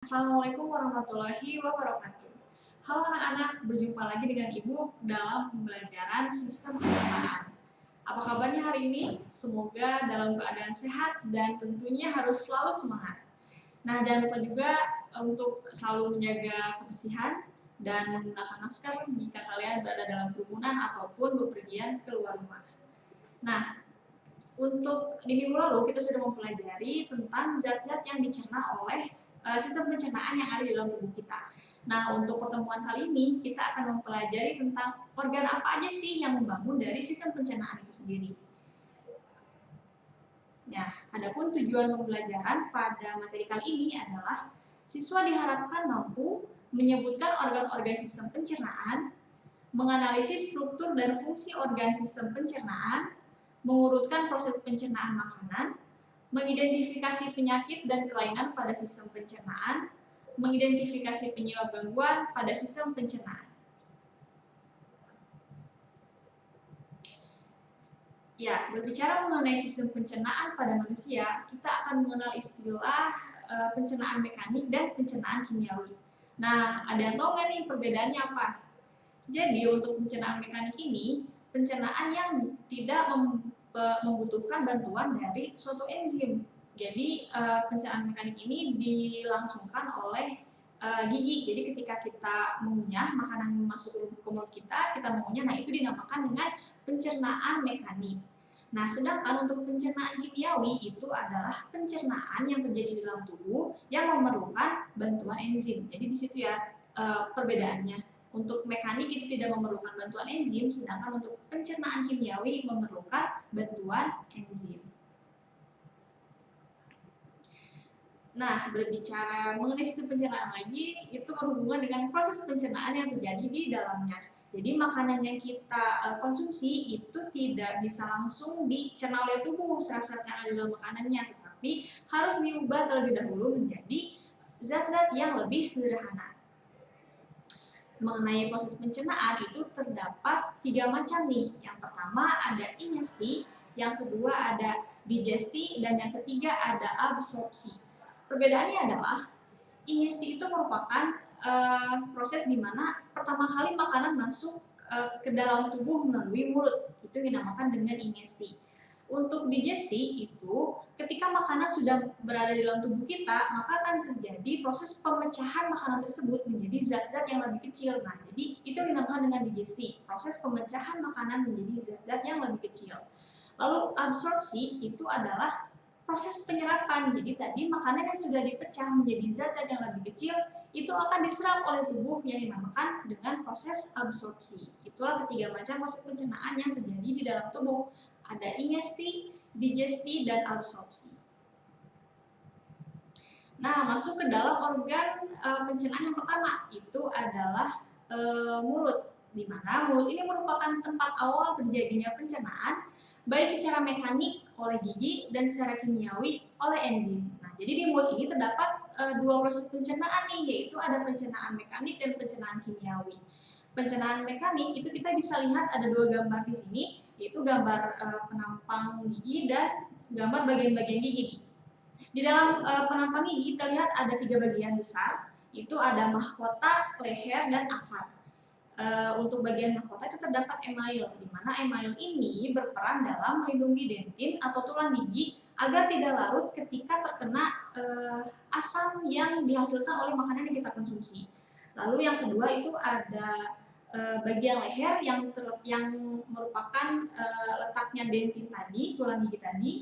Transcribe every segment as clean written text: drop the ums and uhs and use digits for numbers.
Assalamualaikum warahmatullahi wabarakatuh. Halo anak-anak, berjumpa lagi dengan Ibu dalam pembelajaran sistem pencernaan. Apa kabarnya hari ini? Semoga dalam keadaan sehat dan tentunya harus selalu semangat. Nah, jangan lupa juga untuk selalu menjaga kebersihan dan menggunakan masker jika kalian berada dalam kerumunan ataupun bepergian keluar rumah. Nah, untuk di minggu lalu kita sudah mempelajari tentang zat-zat yang dicerna oleh sistem pencernaan yang ada di dalam tubuh kita. Nah, untuk pertemuan kali ini kita akan mempelajari tentang organ apa aja sih yang membangun dari sistem pencernaan itu sendiri. Nah, adapun tujuan pembelajaran pada materi kali ini adalah siswa diharapkan mampu menyebutkan organ-organ sistem pencernaan, menganalisis struktur dan fungsi organ sistem pencernaan, mengurutkan proses pencernaan makanan, mengidentifikasi penyakit dan kelainan pada sistem pencernaan, mengidentifikasi penyebab gangguan pada sistem pencernaan. Ya, berbicara mengenai sistem pencernaan pada manusia, kita akan mengenal istilah pencernaan mekanik dan pencernaan kimiawi. Nah, ada yang tahu nggak nih perbedaannya apa? Jadi untuk pencernaan mekanik ini, pencernaan yang tidak membutuhkan bantuan dari suatu enzim. Jadi pencernaan mekanik ini dilangsungkan oleh gigi. Jadi ketika kita mengunyah makanan masuk ke mulut kita mengunyah, nah itu dinamakan dengan pencernaan mekanik. Nah, sedangkan untuk pencernaan kimiawi itu adalah pencernaan yang terjadi di dalam tubuh yang memerlukan bantuan enzim. Jadi di situ ya perbedaannya. Untuk mekanik itu tidak memerlukan bantuan enzim, sedangkan untuk pencernaan kimiawi memerlukan bantuan enzim. Nah, berbicara mengenai sistem pencernaan lagi, itu berhubungan dengan proses pencernaan yang terjadi di dalamnya. Jadi makanan yang kita konsumsi itu tidak bisa langsung dicerna oleh tubuh zat-zat yang ada di dalam makanannya, tetapi harus diubah terlebih dahulu menjadi zat-zat yang lebih sederhana. Mengenai proses pencernaan itu terdapat 3 macam nih. Yang pertama ada ingesti, yang kedua ada digesti, dan yang ketiga ada absorpsi. Perbedaannya adalah ingesti itu merupakan proses di mana pertama kali makanan masuk ke dalam tubuh melalui mulut, itu dinamakan dengan ingesti. Untuk digesti itu ketika makanan sudah berada di dalam tubuh kita, maka akan terjadi proses pemecahan makanan tersebut menjadi zat-zat yang lebih kecil. Nah, jadi itu dinamakan dengan digesti, proses pemecahan makanan menjadi zat-zat yang lebih kecil. Lalu absorpsi itu adalah proses penyerapan. Jadi tadi makanan yang sudah dipecah menjadi zat-zat yang lebih kecil itu akan diserap oleh tubuh yang dinamakan dengan proses absorpsi. Itulah ketiga macam proses pencernaan yang terjadi di dalam tubuh. Ada ingesti, digesti, dan absorpsi. Nah, masuk ke dalam organ pencernaan yang pertama itu adalah mulut, di mana mulut ini merupakan tempat awal terjadinya pencernaan baik secara mekanik oleh gigi dan secara kimiawi oleh enzim. Nah, jadi di mulut ini terdapat dua proses pencernaan nih, yaitu ada pencernaan mekanik dan pencernaan kimiawi. Pencernaan mekanik itu kita bisa lihat ada dua gambar di sini, yaitu gambar penampang gigi dan gambar bagian-bagian gigi. Di dalam penampang gigi kita lihat ada 3 bagian besar, itu ada mahkota, leher, dan akar. Untuk bagian mahkota itu terdapat email, di mana email ini berperan dalam melindungi dentin atau tulang gigi agar tidak larut ketika terkena asam yang dihasilkan oleh makanan yang kita konsumsi. Lalu yang kedua itu ada bagian leher yang merupakan letaknya dentin tadi, tulang gigi tadi.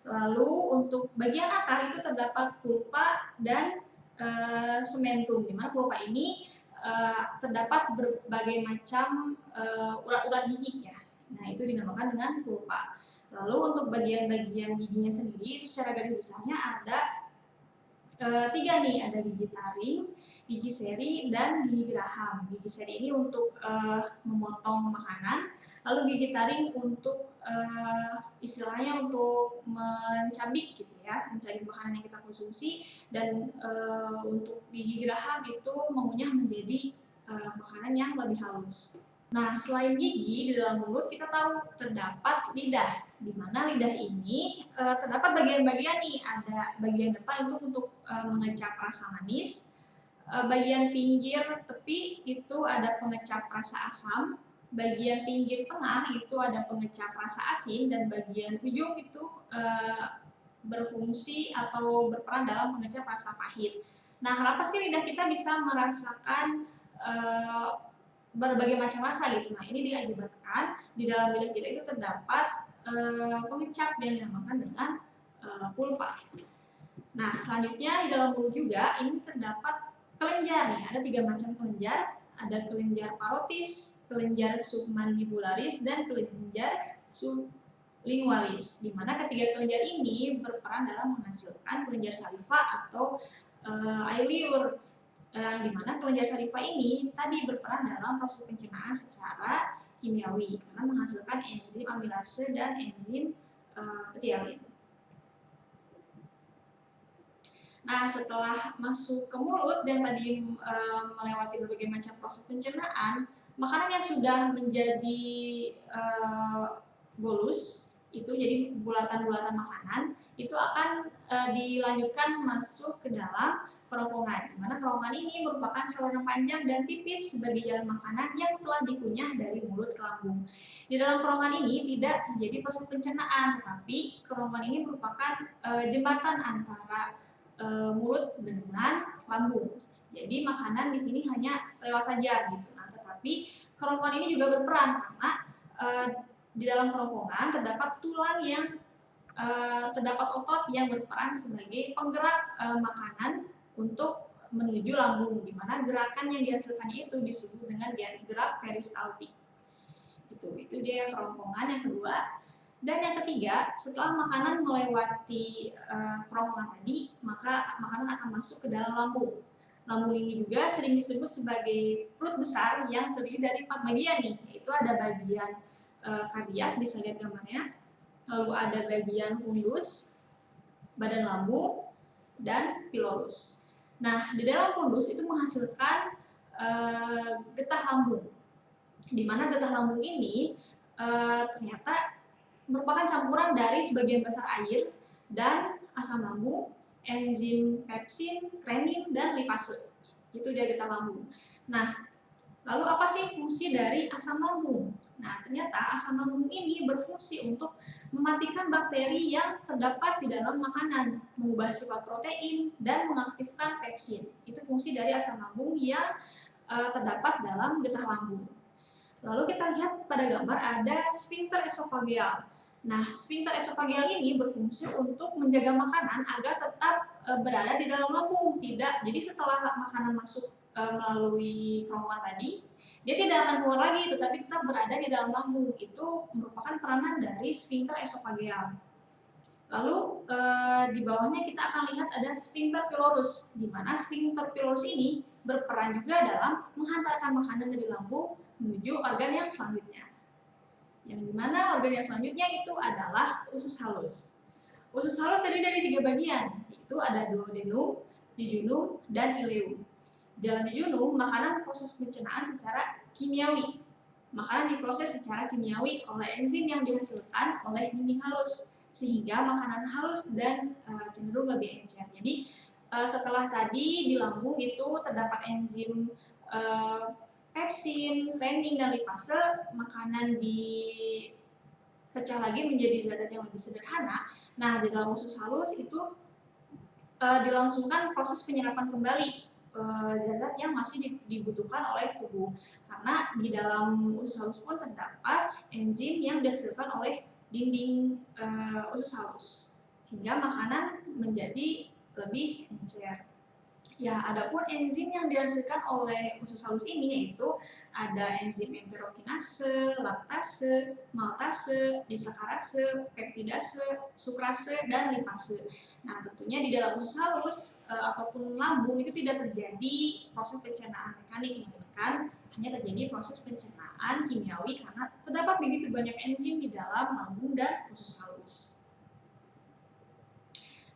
Lalu untuk bagian akar itu terdapat pulpa dan sementum, di mana pulpa ini terdapat berbagai macam urat-urat gigi ya. Nah, itu dinamakan dengan pulpa. Lalu untuk bagian-bagian giginya sendiri itu secara garis besarnya ada 3 nih, ada gigi taring, gigi seri, dan gigi geraham. Gigi seri ini untuk memotong makanan, lalu gigi taring untuk istilahnya untuk mencabik gitu ya, mencabik makanan yang kita konsumsi, dan untuk gigi geraham itu mengunyah menjadi makanan yang lebih halus. Nah, selain gigi, di dalam mulut kita tahu terdapat lidah, di mana lidah ini terdapat bagian-bagian nih, ada bagian depan untuk mengecap rasa manis, bagian pinggir tepi itu ada pengecap rasa asam, bagian pinggir tengah itu ada pengecap rasa asin, dan bagian ujung itu berfungsi atau berperan dalam pengecap rasa pahit. Nah, kenapa sih lidah kita bisa merasakan berbagai macam rasa gitu? Nah, ini diakibatkan di dalam lidah kita itu terdapat pengecap yang dinamakan dengan pulpa. Nah, selanjutnya di dalam mulut juga ini terdapat kelenjar nih. Ada 3 macam kelenjar. Ada kelenjar parotis, kelenjar submandibularis, dan kelenjar sublingualis. Di mana ketiga kelenjar ini berperan dalam menghasilkan kelenjar saliva atau air liur. Di mana kelenjar saliva ini tadi berperan dalam proses pencernaan secara kimiawi karena menghasilkan enzim amilase dan enzim petialin. Nah, setelah masuk ke mulut dan tadi melewati berbagai macam proses pencernaan, makanan yang sudah menjadi bolus itu jadi bulatan-bulatan makanan itu akan dilanjutkan masuk ke dalam kerongkongan, di mana kerongkongan ini merupakan saluran panjang dan tipis sebagai jalan makanan yang telah dikunyah dari mulut ke lambung. Di dalam kerongkongan ini tidak terjadi proses pencernaan, tetapi kerongkongan ini merupakan jembatan antara mulut dengan lambung. Jadi makanan di sini hanya lewat saja gitu. Nah, tetapi kerongkongan ini juga berperan karena di dalam kerongkongan terdapat tulang yang terdapat otot yang berperan sebagai penggerak makanan untuk menuju lambung, di mana gerakan yang dihasilkannya itu disebut dengan gerak peristaltik. Itu dia kerongkongan yang kedua. Dan yang ketiga, setelah makanan melewati kerongkongan tadi, maka makanan akan masuk ke dalam lambung. Lambung ini juga sering disebut sebagai perut besar yang terdiri dari 4 bagian nih, yaitu ada bagian kardiak, bisa lihat gambarnya, lalu ada bagian fundus, badan lambung, dan pilorus. Nah, di dalam fundus itu menghasilkan getah lambung, di mana getah lambung ini ternyata merupakan campuran dari sebagian besar air dan asam lambung, enzim pepsin, renin, dan lipase. Itu dia getah lambung. Nah, lalu apa sih fungsi dari asam lambung? Nah, ternyata asam lambung ini berfungsi untuk mematikan bakteri yang terdapat di dalam makanan, mengubah sifat protein, dan mengaktifkan pepsin. Itu fungsi dari asam lambung yang terdapat dalam getah lambung. Lalu kita lihat pada gambar ada sphincter esofageal. Nah, sphincter esofageal ini berfungsi untuk menjaga makanan agar tetap berada di dalam lambung. Jadi setelah makanan masuk melalui kerongkongan tadi, dia tidak akan keluar lagi, tetapi tetap berada di dalam lambung. Itu merupakan peranan dari sphincter esofageal. Lalu di bawahnya kita akan lihat ada sphincter pylorus, di mana sphincter pylorus ini berperan juga dalam menghantarkan makanan dari lambung menuju organ yang selanjutnya. Yang dimana organ yang selanjutnya itu adalah usus halus. Usus halus terdiri dari 3 bagian, yaitu ada duodenum, jejunum, dan ileum. Dalam jejunum, makanan proses pencernaan secara kimiawi. Makanan diproses secara kimiawi oleh enzim yang dihasilkan oleh dinding halus, sehingga makanan halus dan cenderung lebih encer. Jadi setelah tadi di lambung itu terdapat enzim pepsin, renin, dan lipase, makanan dipecah lagi menjadi zat-zat yang lebih sederhana. Nah, di dalam usus halus itu dilangsungkan proses penyerapan kembali zat-zat yang masih dibutuhkan oleh tubuh, karena di dalam usus halus pun terdapat enzim yang dihasilkan oleh dinding usus halus, sehingga makanan menjadi lebih encer. Ya, adapun enzim yang dihasilkan oleh usus halus ini yaitu ada enzim enterokinase, laktase, maltase, disakarase, peptidase, sukrase, dan lipase. Nah, tentunya di dalam usus halus ataupun lambung itu tidak terjadi proses pencernaan mekanik, melainkan hanya terjadi proses pencernaan kimiawi karena terdapat begitu banyak enzim di dalam lambung dan usus halus.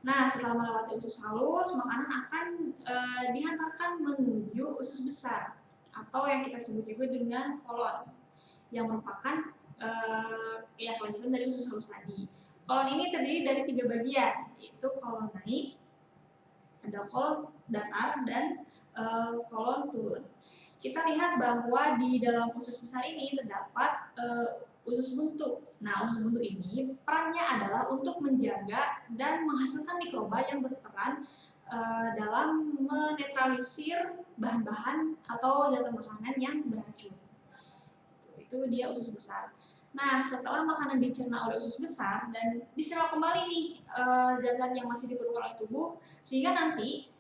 Nah, setelah melewati usus halus, makanan akan dihantarkan menuju usus besar atau yang kita sebut juga dengan kolon. yang merupakan kelanjutan dari usus halus tadi. Kolon ini terdiri dari 3 bagian, yaitu kolon naik, ada kolon datar, dan kolon turun. Kita lihat bahwa di dalam usus besar ini terdapat usus buntu. Nah, usus buntu ini perannya adalah untuk menjaga dan menghasilkan mikroba yang berperan dalam menetralisir bahan-bahan atau zat makanan yang beracun. Itu dia usus besar. Nah, setelah makanan dicerna oleh usus besar dan diserap kembali nih zat-zat yang masih diperlukan oleh tubuh, sehingga nanti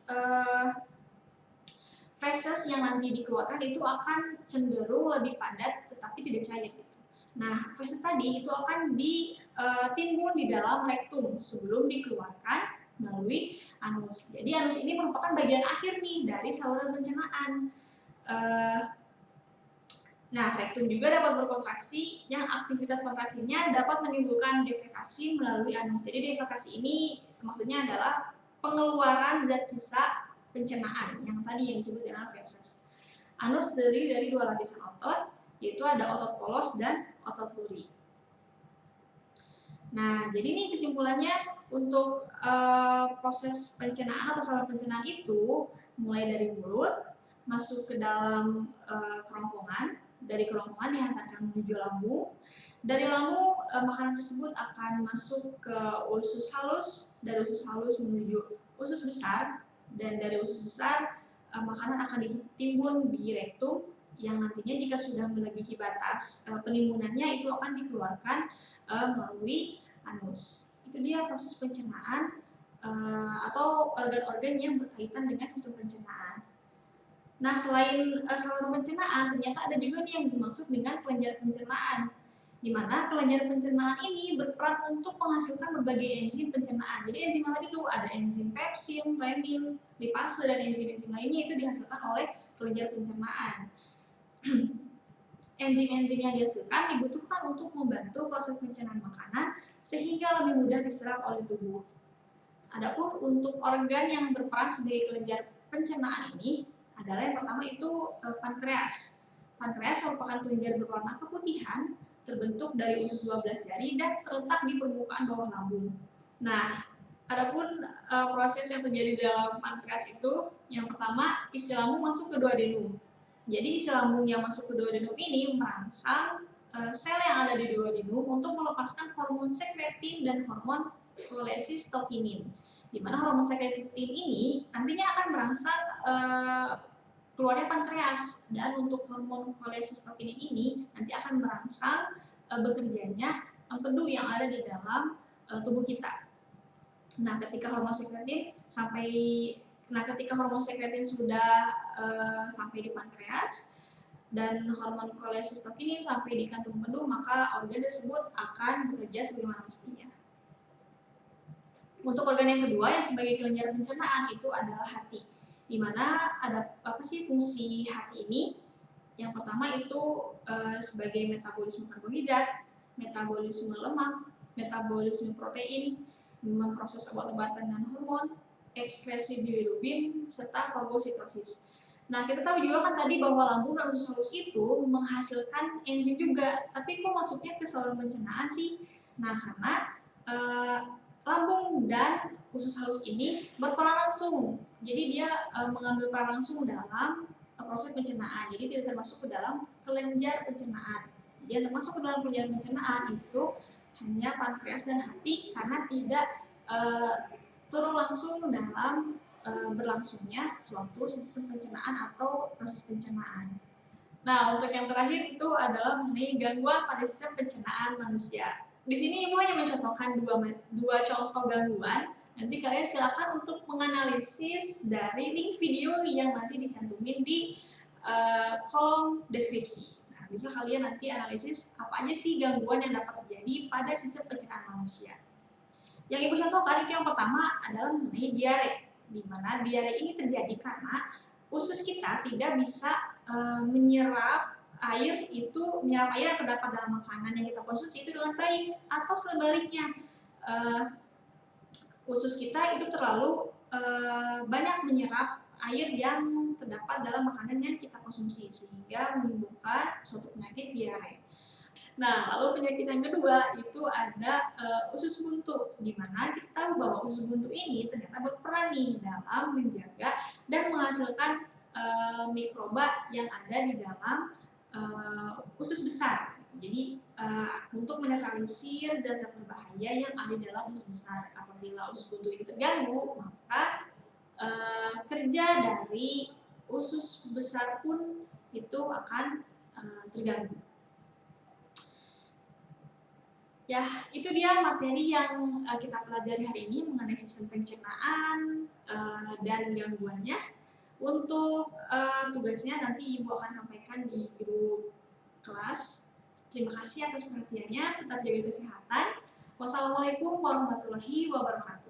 feses yang nanti dikeluarkan itu akan cenderung lebih padat tetapi tidak cair gitu. Nah, feses tadi itu akan ditimbun di dalam rektum sebelum dikeluarkan melalui anus. Jadi anus ini merupakan bagian akhir nih dari saluran pencernaan. Nah, rektum juga dapat berkontraksi yang aktivitas kontraksinya dapat menimbulkan defekasi melalui anus. Jadi defekasi ini maksudnya adalah pengeluaran zat sisa pencernaan yang tadi yang disebut dengan feses. Anus terdiri dari 2 lapisan otot, yaitu ada otot polos dan otot duri. Nah, jadi ini kesimpulannya untuk proses pencernaan atau saluran pencernaan itu mulai dari mulut masuk ke dalam kerongkongan, dari kerongkongan dihantarkan menuju lambung. Dari lambung makanan tersebut akan masuk ke usus halus, dari usus halus menuju usus besar, dan dari usus besar makanan akan ditimbun di rektum yang nantinya jika sudah melebihi batas penimbunan,nya itu akan dikeluarkan melalui anus. Itu dia proses pencernaan atau organ-organ yang berkaitan dengan sistem pencernaan. Nah, selain saluran pencernaan, ternyata ada juga nih yang dimaksud dengan kelenjar pencernaan, di mana kelenjar pencernaan ini berperan untuk menghasilkan berbagai enzim pencernaan. Jadi enzim tadi itu ada enzim pepsin, renin, lipase, dan enzim-enzim lainnya itu dihasilkan oleh kelenjar pencernaan. Enzim-enzim yang dihasilkan dibutuhkan untuk membantu proses pencernaan makanan sehingga lebih mudah diserap oleh tubuh. Adapun untuk organ yang berperan sebagai kelenjar pencernaan ini adalah yang pertama itu pankreas. Pankreas merupakan kelenjar berwarna keputihan terbentuk dari usus 12 jari dan terletak di permukaan bawah lambung. Nah, adapun proses yang terjadi dalam pankreas itu, yang pertama isi lambung masuk ke duodenum. Jadi isi lambung yang masuk ke duodenum ini merangsang sel yang ada di duodenum untuk melepaskan hormon sekretin dan hormon kolesistokinin. Di mana hormon sekretin ini nantinya akan merangsang keluarnya pankreas, dan untuk hormon kolesistokinin ini nanti akan merangsang bekerjanya empedu yang ada di dalam tubuh kita. Nah, ketika hormon sekretin sudah sampai di pankreas dan hormon kolesistokinin sampai di kantung empedu, maka organ tersebut akan bekerja sebagaimana mestinya. Untuk organ yang kedua yang sebagai kelenjar pencernaan itu adalah hati, di mana ada fungsi hati ini. Yang pertama itu sebagai metabolisme karbohidrat, metabolisme lemak, metabolisme protein, memproses obat-obatan dan hormon, ekskresi bilirubin, serta fagositosis. Nah, kita tahu juga kan tadi bahwa lambung dan usus halus itu menghasilkan enzim juga, tapi kok masuknya ke saluran pencernaan sih? Nah, karena lambung dan usus halus ini berperan langsung, jadi dia mengambil peran langsung dalam proses pencernaan, jadi tidak termasuk ke dalam kelenjar pencernaan. Jadi yang termasuk ke dalam kelenjar pencernaan itu hanya pankreas dan hati, karena tidak turun langsung dalam berlangsungnya suatu sistem pencernaan atau proses pencernaan. Nah, untuk yang terakhir itu adalah mengenai gangguan pada sistem pencernaan manusia. Di sini Ibu hanya mencontohkan dua contoh gangguan. Nanti kalian silakan untuk menganalisis dari link video yang nanti dicantumin di kolom deskripsi. Nah, bisa kalian nanti analisis apa aja sih gangguan yang dapat terjadi pada sistem pencernaan manusia. Yang Ibu contohkan itu yang pertama adalah mengenai diare, di mana diare ini terjadi karena usus kita tidak bisa menyerap air yang terdapat dalam makanan yang kita konsumsi itu dengan baik, atau sebaliknya usus kita itu terlalu banyak menyerap air yang terdapat dalam makanan yang kita konsumsi sehingga menimbulkan suatu penyakit diare. Nah, lalu penyakit yang kedua itu ada usus buntu, di mana kita tahu bahwa usus buntu ini ternyata berperan nih dalam menjaga dan menghasilkan mikroba yang ada di dalam usus besar. Jadi untuk menetralisir zat-zat berbahaya yang ada di dalam usus besar. Apabila usus buntu ini terganggu, maka kerja dari usus besar pun itu akan terganggu. Ya, itu dia materi yang kita pelajari hari ini mengenai sistem pencernaan dan gangguannya. Untuk tugasnya nanti Ibu akan sampaikan di grup kelas. Terima kasih atas perhatiannya, tetap jaga kesehatan. Wassalamualaikum warahmatullahi wabarakatuh.